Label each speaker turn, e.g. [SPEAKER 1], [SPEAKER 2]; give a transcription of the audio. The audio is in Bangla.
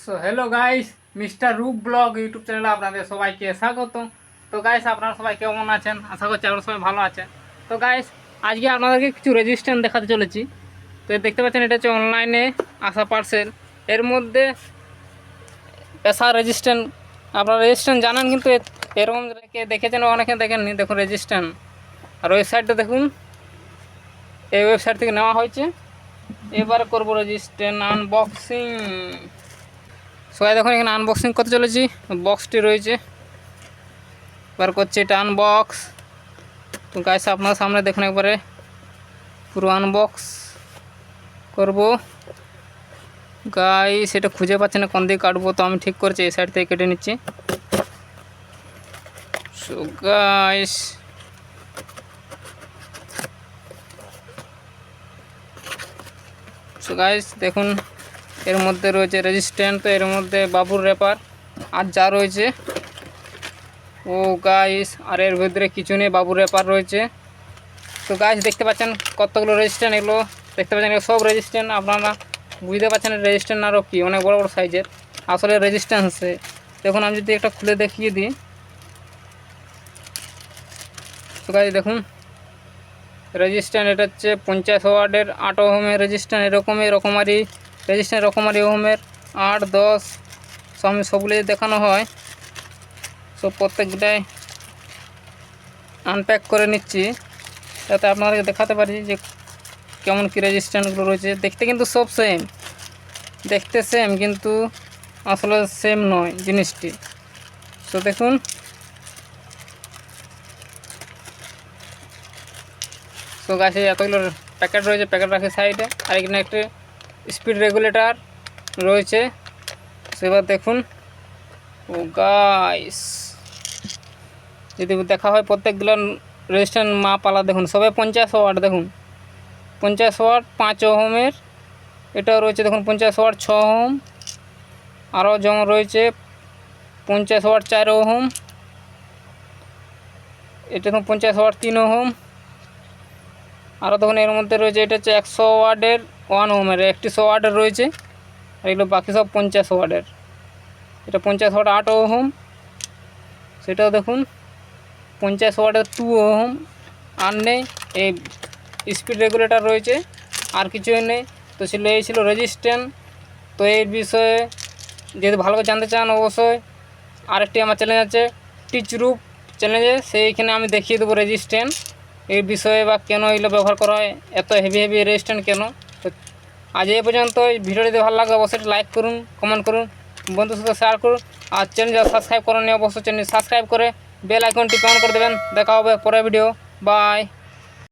[SPEAKER 1] সো হ্যালো গাইস, মিস্টার রূপ ব্লগ ইউটিউব চ্যানেলে আপনাদের সবাইকে স্বাগত। তো গাইস, আপনারা সবাই কেমন আছেন? আশা করছি আপনারা সবাই ভালো আছেন। তো গাইস, আজকে আপনাদেরকে কিছু রেজিস্ট্যান্ট দেখাতে চলেছি। তো দেখতে পাচ্ছেন, এটা হচ্ছে অনলাইনে আসা পার্সেল। এর মধ্যে পেশা রেজিস্ট্যান্ট, আপনারা রেজিস্ট্যান্ট জানেন, কিন্তু এরকম দেখেছেন, অনেকে দেখেননি। দেখুন রেজিস্ট্যান্ট, আর ওয়েবসাইটটা দেখুন, এই ওয়েবসাইট থেকে নেওয়া হয়েছে। এবার করবো রেজিস্ট্যান্ট আনবক্সিং। সবাই দেখুন, এখানে আনবক্সিং করতে চলেছি। বক্সটি রয়েছে, এবার করছি এটা আনবক্স। তো গাইস, আপনার সামনে দেখুন একবারে পুরো আনবক্স করব। গাইস, এটা খুঁজে পাচ্ছি না কোন দিকে কাটবো, তো আমি ঠিক করছি এই সাইড থেকে কেটে নিচ্ছি। সো গাইস, দেখুন এর মধ্যে রয়েছে রেজিস্ট্যান্ট। তো এর মধ্যে বাবুর র্যাপার আর যা রয়েছে, ও গাইস, আর এর ভিতরে কিছু নেই, বাবুর র্যাপার রয়েছে। তো গাইস, দেখতে পাচ্ছেন কতগুলো রেজিস্ট্যান্ট, এগুলো দেখতে পাচ্ছেন, এগুলো সব রেজিস্ট্যান্ট। আপনারা বুঝতে পারছেন রেজিস্ট্যান্ট আরও কি অনেক বড় বড় সাইজের আসলে রেজিস্ট্যান্সে। দেখুন, আমি যদি একটা খুলে দেখিয়ে দিই। তো গাইস দেখুন রেজিস্ট্যান্ট, এটা হচ্ছে 50 ওয়াটের 8 ওহমের রেজিস্ট্যান্ট। এরকমারি রেজিস্ট্যান্ট, এরকমারি ওহমের 8, 10 সবগুলো দেখানো হয়। সব প্রত্যেকটাই আনপ্যাক করে নিচ্ছি, যাতে আপনাদেরকে দেখাতে পারি যে কেমন কী রেজিস্ট্যান্টগুলো রয়েছে। দেখতে কিন্তু সব সেম, দেখতে সেম, কিন্তু আসলে সেম নয় জিনিসটি। তো দেখুন, তো গাছে এতগুলো প্যাকেট রয়েছে, প্যাকেট রাখে সাইডে। আর এখানে একটা স্পিড রেগুলেটর রয়েছে। সেবার দেখুন, ও গাইস, যদি দেখা হয় প্রত্যেকগুলো রেজিস্ট্যান্ট মাপ আলাদা। দেখুন সবাই 50 ওয়াট, দেখুন 50 ওয়াট 5 ওহমের। এটাও রয়েছে দেখুন 50 ওয়াট 6 ওহম। আরও যেমন রয়েছে 50 ওয়াট 4 ওহম। এটা দেখুন 50 ওয়াট 3 ওহম। আরও দেখুন এর মধ্যে রয়েছে, এটা হচ্ছে 100 ওয়াটের 1 ওহমের, 100 ওয়াটের রয়েছে। আর এগুলো বাকি সব 50 ওয়াটের। এটা 50 ওয়াট 8 ওহম। সেটাও দেখুন 50 ওয়াটের 2 ওহম। আর নেই, এই স্পিড রেগুলেটর রয়েছে, আর কিছুই নেই। তো এই ছিল রেজিস্ট্যান্ট। তো এই বিষয়ে যদি ভালো করে জানতে চান, অবশ্যই আরেকটি আমার চ্যানেল আছে টিচ রূপ চ্যানেলে, সেইখানে আমি দেখিয়ে দেবো রেজিস্ট্যান্ট এই বিষয়ে, বা কেন এগুলো ব্যবহার করা হয়, এত হেভি রেজিস্ট্যান্ট কেন। তো আজ এই পর্যন্ত। ভিডিওটি যদি ভালো লাগে অবশ্যই লাইক করুন, কমেন্ট করুন, বন্ধুর সাথে শেয়ার করুন। আর চ্যানেল যারা সাবস্ক্রাইব করেননি, অবশ্যই চ্যানেল সাবস্ক্রাইব করে বেল আইকনটি অন করে দেবেন। দেখা হবে পরের ভিডিও। বাই।